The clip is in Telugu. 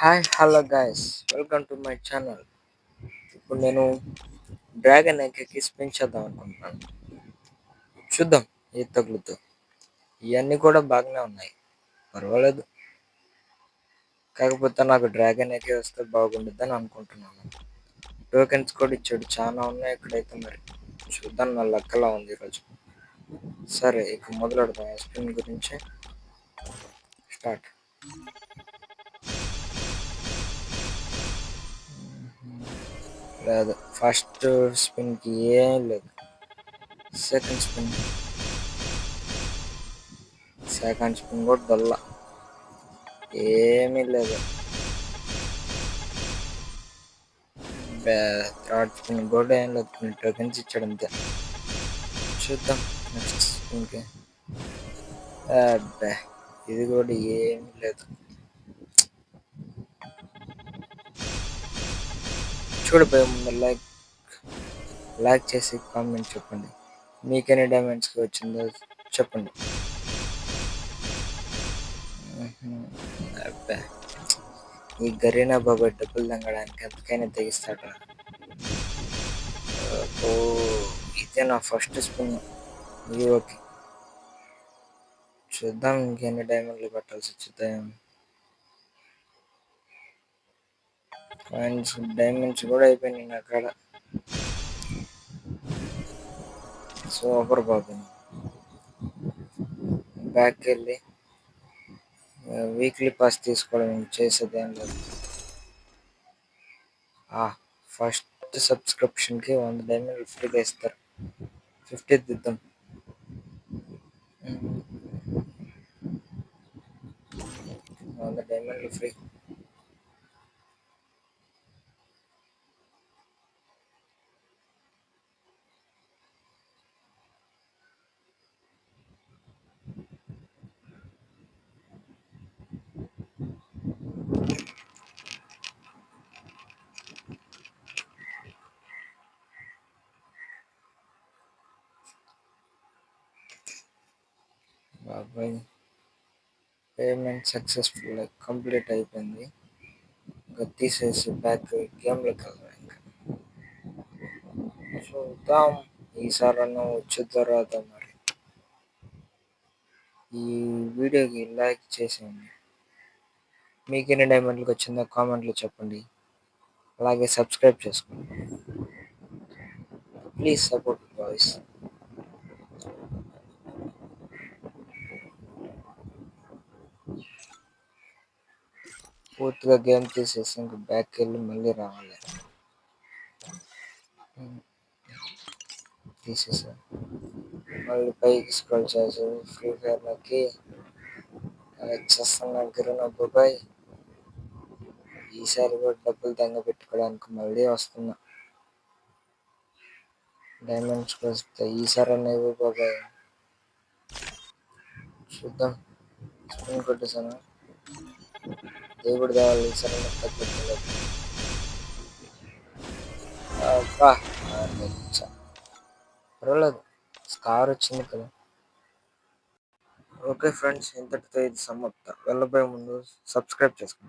Hi hello guys, welcome to my channel. ఇప్పుడు నేను డ్రాగన్ ఎక్కి స్పిన్ చేద్దాం అనుకుంటున్నాను. చూద్దాం ఏది తగులుతో. ఇవన్నీ కూడా బాగానే ఉన్నాయి, పర్వాలేదు. కాకపోతే నాకు డ్రాగన్ ఎక్కి వస్తే బాగుండిద్దని అనుకుంటున్నాను. టోకెన్స్ కూడా ఇచ్చాడు, చాలా ఉన్నాయి ఇక్కడైతే. మరి చూద్దాం, నా లక్కలా ఉంది ఈరోజు. సరే, ఇక మొదలెడదాం స్పిన్ గురించి. స్టార్ట్. లేదు, ఫస్ట్ స్పిన్కి ఏం లేదు. సెకండ్ స్పిన్ కూడా డొల్ల, ఏమీ లేదు. థర్డ్ స్పిన్ కూడా ఏం లేదు, కొన్ని టోకెన్స్ ఇచ్చాడు అంతే. చూద్దాం నెక్స్ట్ స్పిన్కి. అబ్బా, ఇది కూడా ఏమీ లేదు. చూడిపోయే ముందు లైక్ చేసి కామెంట్ చెప్పండి. మీకెన్ని డైమండ్స్కి వచ్చిందో చెప్పండి. అబ్బా, ఈ గరీనా బాబాయ్ డబ్బులు తంగడానికి ఎంతకైనా తెగిస్తాడు. ఓ, ఇదే నా ఫస్ట్ స్పిన్. ఇది ఓకే. చూద్దాం ఇంకెన్ని డైమండ్లు పెట్టాల్సి వచ్చిందాం. డైమండ్స్ కూడా అయిపోయినాయి నా కాడ. సూపర్ బాబు. బ్యాక్కి వెళ్ళి వీక్లీ పాస్ తీసుకోవడం చేసేది ఏం లేదు. ఫస్ట్ సబ్స్క్రిప్షన్కి 100 డైమండ్లు ఫ్రీగా ఇస్తారు. 50 దిద్దాం. 100 డైమండ్లు ఫ్రీ. బాబాయ్, పేమెంట్ సక్సెస్ఫుల్ కంప్లీట్ అయిపోయింది. ఇంకా తీసేసి బ్యాక్ గేమ్లోకి వెళ్దాం. ఇంకా చూద్దాం ఈసారన్నా వచ్చుద్దో రాదో. మరి ఈ వీడియోకి లైక్ చేసేయండి. మీకు ఎన్ని డైమండ్లకు వచ్చిందో కామెంట్లో చెప్పండి. అలాగే సబ్స్క్రైబ్ చేసుకోండి. Please support boys. పూర్తిగా గేమ్ తీసేసి ఇంక బ్యాక్కి వెళ్ళి మళ్ళీ రావాలి. తీసేసా, మళ్ళీ పైకి స్క్రోల్ చేసి ఫ్రీ ఫైర్లోకి చేస్తున్నా గిరణ బాబాయ్. ఈసారి కూడా డబ్బులు దంగ పెట్టుకోవడానికి మళ్ళీ వస్తున్నా. డైమండ్స్ వస్తే ఈసారి అనేవి బాబాయ్. చూద్దాం. స్పిన్ కొట్టేసాను, దేవుడు దేవాలి ఈసారి తగ్గట్లేదు. అబ్బా, పర్వాలేదు, స్కార్ వచ్చింది కదా. ఓకే ఫ్రెండ్స్, ఇంతటితో ఇది సమాప్తం. వెళ్ళబోయే ముందు సబ్స్క్రైబ్ చేసుకోండి.